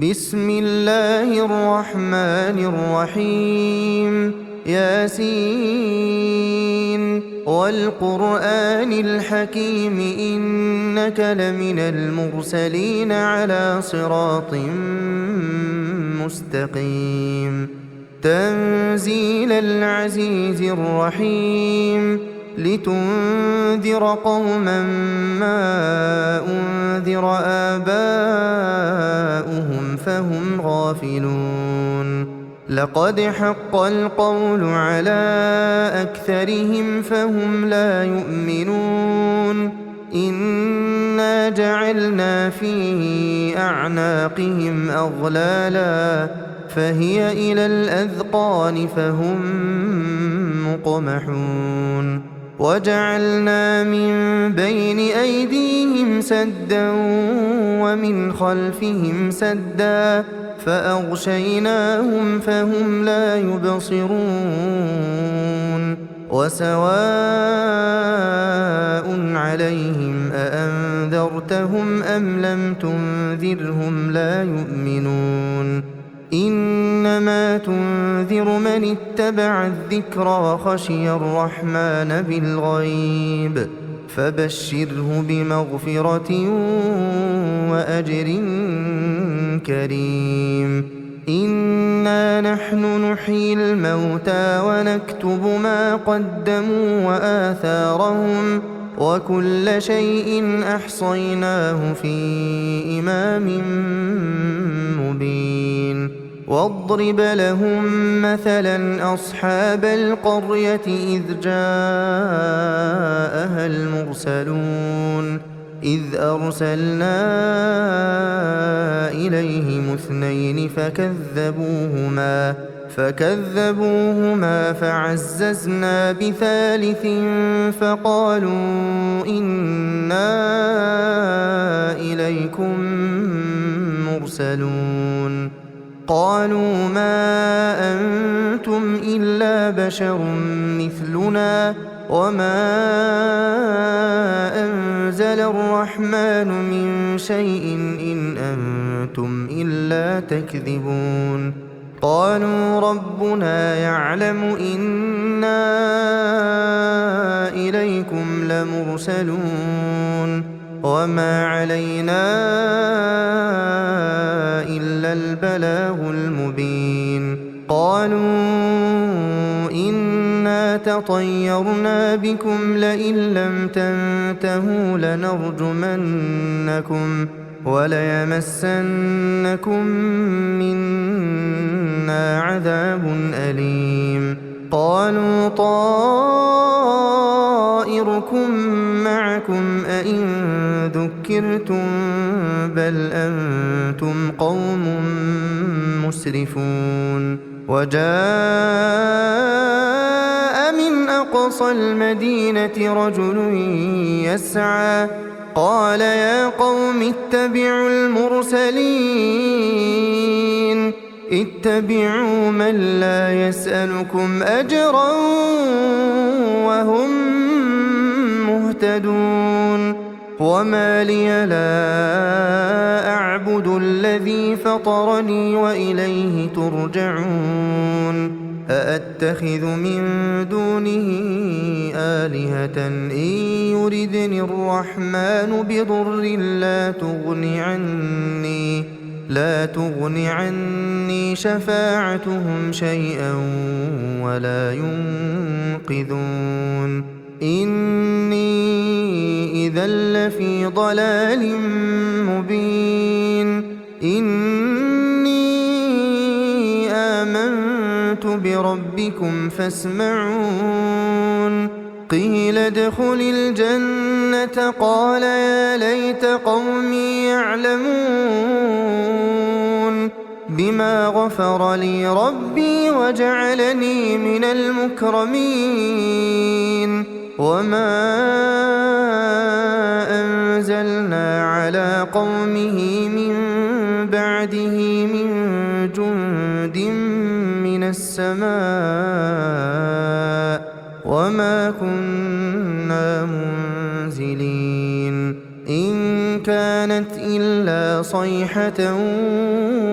بسم الله الرحمن الرحيم ياسين والقرآن الحكيم إنك لمن المرسلين على صراط مستقيم تنزيل العزيز الرحيم لتنذر قوما ما أنذر آباؤهم فهم غافلون لقد حق القول على أكثرهم فهم لا يؤمنون إنا جعلنا في أعناقهم أغلالا فهي إلى الأذقان فهم مقمحون وجعلنا من بين أيديهم سدا ومن خلفهم سدا فأغشيناهم فهم لا يبصرون وسواء عليهم أأنذرتهم أم لم تنذرهم لا يؤمنون إنما تنذر من اتبع الذكر وخشي الرحمن بالغيب فبشره بمغفرة وأجر كريم إنا نحن نحيي الموتى ونكتب ما قدموا وآثارهم وكل شيء أحصيناه في إمام مبين واضرب لهم مثلا أصحاب القرية إذ جاءها المرسلون إذ أرسلنا إليهم اثنين فكذبوهما فعززنا بثالث فقالوا إنا إليكم مرسلون قالوا ما أنتم إلا بشر مثلنا وما أنزل الرحمن من شيء إن أنتم إلا تكذبون قالوا ربنا يعلم إنا إليكم لمرسلون وما علينا إلا البلاغ المبين قالوا إنا تطيرنا بكم لئن لم تنتهوا لنرجمنكم وليمسنكم منا عذاب أليم قالوا طائركم معكم أئن ذكرتم بل أنتم قوم مسرفون وجاء من أقصى المدينة رجل يسعى قال يا قوم اتبعوا المرسلين اتبعوا من لا يسألكم أجرا وهم مهتدون وما لي لا أعبد الذي فطرني وإليه ترجعون أأتخذ من دونه آلهة إن يردني الرحمن بضر لا تغن عني شفاعتهم شيئا ولا ينقذون إني إذا لفي ضلال مبين إني آمنت بربكم فاسمعون قيل ادخل الجنة قال يا ليت قومي يعلمون بما غفر لي ربي وجعلني من المكرمين وما أنزلنا على قومه من بعده من جند من السماء وما كنا منزلين إن كانت إلا صيحة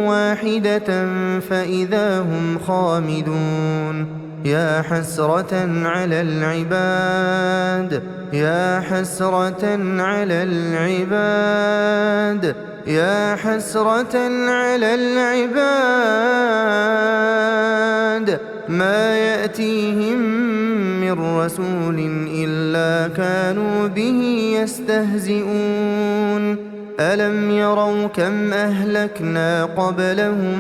واحدة فإذا هم خامدون يا حسرة على العباد يا حسرة على العباد يا حسرة على العباد ما يأتيهم من رسول إلا كانوا به يستهزئون ألم يروا كم أهلكنا قبلهم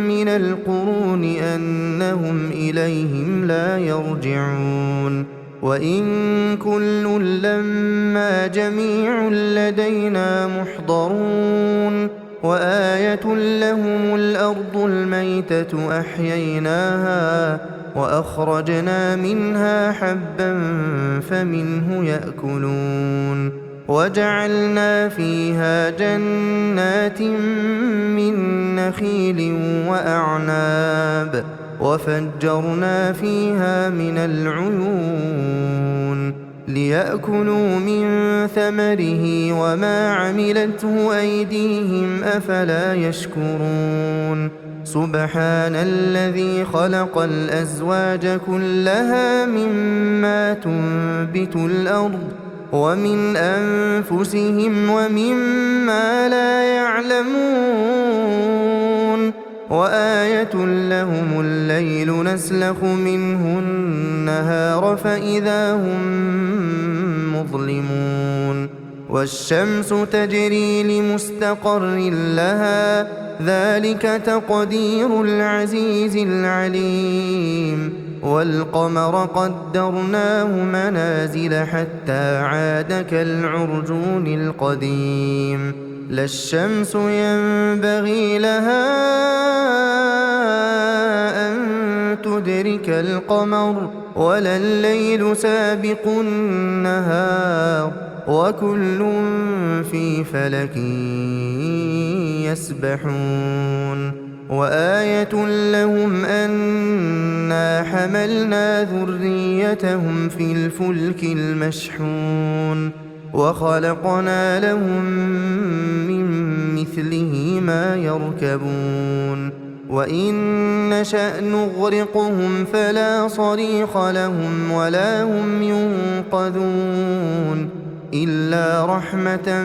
من القرون أنهم إليهم لا يرجعون وإن كل لما جميع لدينا محضرون وآية لهم الأرض الميتة أحييناها وأخرجنا منها حبا فمنه يأكلون وجعلنا فيها جنات من نخيل وأعناب وفجرنا فيها من العيون ليأكلوا من ثمره وما عملته أيديهم أفلا يشكرون سبحان الذي خلق الأزواج كلها مما تنبت الأرض ومن أنفسهم ومما لا يعلمون وآية لهم الليل نسلخ منه النهار فإذا هم مظلمون والشمس تجري لمستقر لها ذلك تقدير العزيز العليم والقمر قدرناه منازل حتى عاد كالعرجون القديم لا الشمس ينبغي لها أن تدرك القمر ولا الليل سابق النهار وكل في فلك يسبحون وآية لهم أنا حملنا ذريتهم في الفلك المشحون وخلقنا لهم من مثله ما يركبون وإن نشأ نغرقهم فلا صريخ لهم ولا هم ينقذون إلا رحمة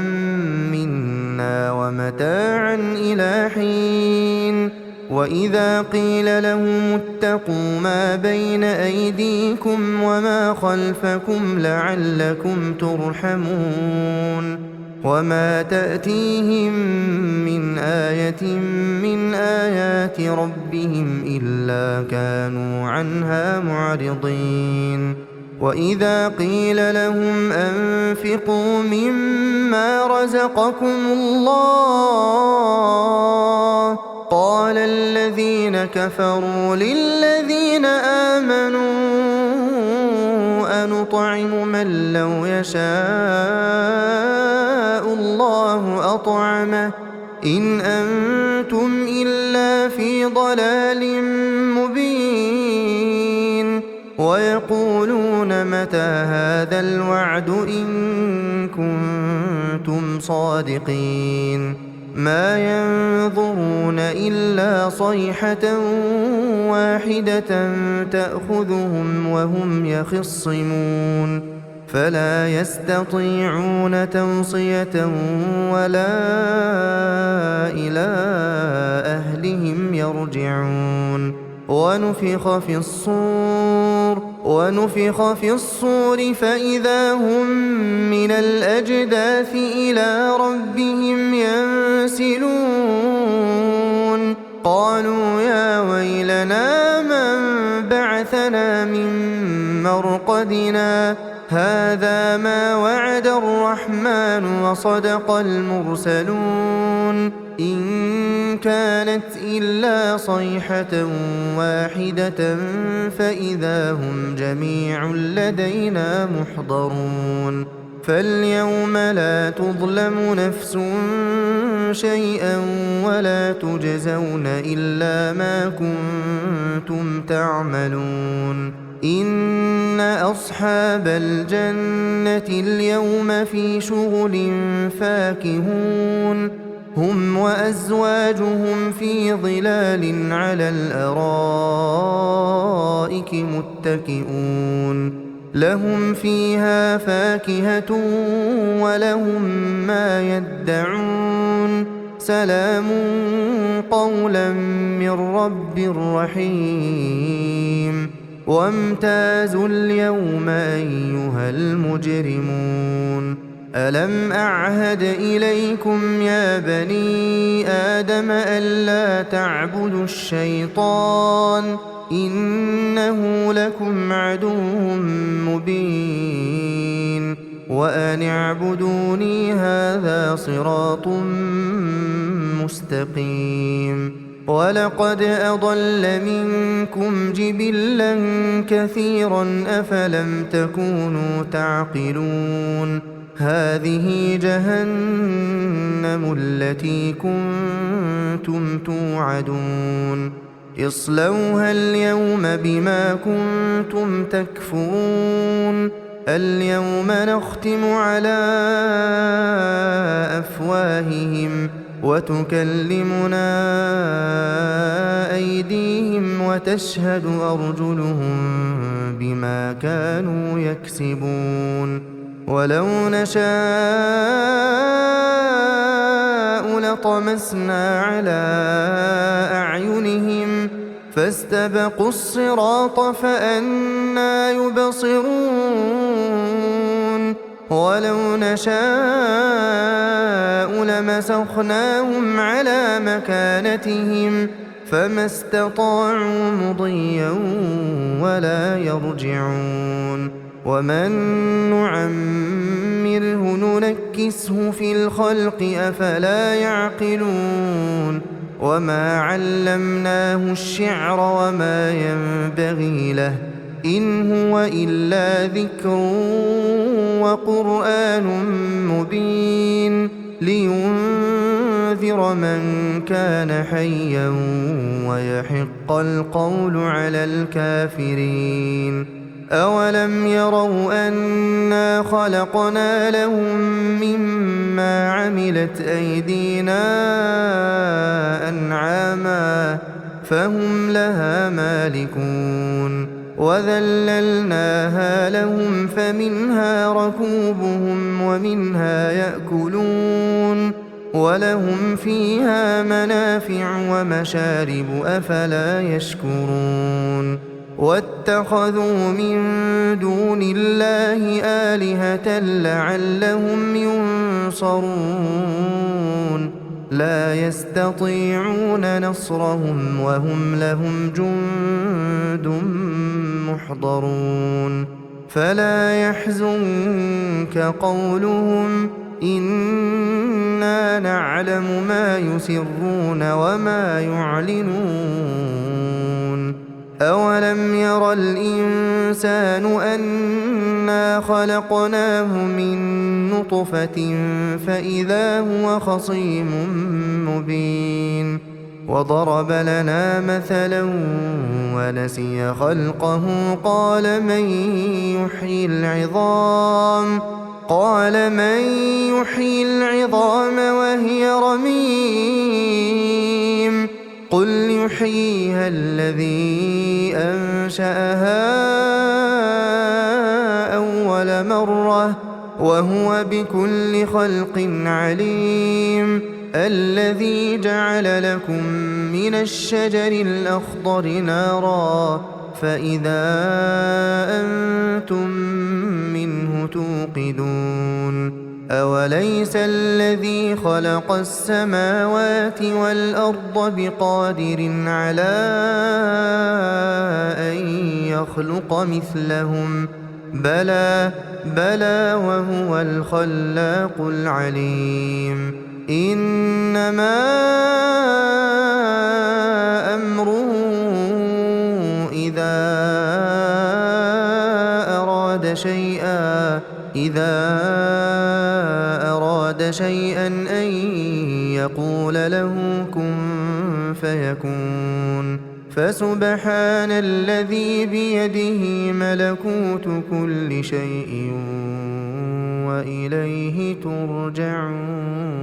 منا ومتاعا إلى حين وإذا قيل لهم اتقوا ما بين أيديكم وما خلفكم لعلكم ترحمون وما تأتيهم من آية من آيات ربهم إلا كانوا عنها معرضين وإذا قيل لهم أنفقوا مما رزقكم الله قال الذين كفروا للذين آمنوا أنطعم من لو يشاء الله أطعمه إن أنتم إلا في ضلال مبين ويقولون متى هذا الوعد إن كنتم صادقين ما ينظرون إلا صيحة واحدة تأخذهم وهم يخصمون فلا يستطيعون توصية ولا إلى أهلهم يرجعون ونفخ في الصور فإذا هم من الأجداث إلى ربهم ينسلون قالوا يا ويلنا من بعثنا من مرقدنا هذا ما وعد الرحمن وصدق المرسلون إن كانت إلا صيحة واحدة فإذا هم جميع لدينا محضرون فاليوم لا تظلم نفس شيئا ولا تجزون إلا ما كنتم تعملون إن أصحاب الجنة اليوم في شغل فاكهون هم وأزواجهم في ظلال على الأرائك متكئون لهم فيها فاكهة ولهم ما يدعون سلام قولا من رب رحيم وامتازوا اليوم أيها المجرمون ألم أعهد إليكم يا بني آدم ألا تعبدوا الشيطان إنه لكم عدو مبين وأن اعبدوني هذا صراط مستقيم ولقد أضل منكم جبلا كثيرا أفلم تكونوا تعقلون هذه جهنم التي كنتم توعدون اصلوها اليوم بما كنتم تكفرون اليوم نختم على أفواههم وتكلمنا أيديهم وتشهد أرجلهم بما كانوا يكسبون ولو نشاء لطمسنا على أعينهم فاستبقوا الصراط فأنى يبصرون ولو نشاء لمسخناهم على مكانتهم فما استطاعوا مضيا ولا يرجعون ومن نعمره ننكسه في الخلق أفلا يعقلون وما علمناه الشعر وما ينبغي له إن هو إلا ذكر وقرآن مبين لينذر من كان حيا ويحق القول على الكافرين أولم يروا أنا خلقنا لهم مما عملت أيدينا أنعاما فهم لها مالكون وذللناها لهم فمنها ركوبهم ومنها يأكلون ولهم فيها منافع ومشارب أفلا يشكرون واتخذوا من دون الله آلهة لعلهم ينصرون لا يستطيعون نصرهم وهم لهم جند محضرون فلا يحزنك قولهم إنا نعلم ما يسرون وما يعلنون أولم ير الإنسان أنا خلقناه من نطفة فإذا هو خصيم مبين وضرب لنا مثلا ونسي خلقه قال من يحيي العظام وهي رميم قل يحييها الذي أنشأها أول مرة وهو بكل خلق عليم الذي جعل لكم من الشجر الأخضر نارا فإذا أنتم منه توقدون أوليس الذي خلق السماوات والأرض بقادر على أن يخلق مثلهم بلى وهو الخلاق العليم إنما أمره إذا أراد شيئا أن يقول له كن فيكون فسبحان الذي بيده ملكوت كل شيء وإليه ترجعون.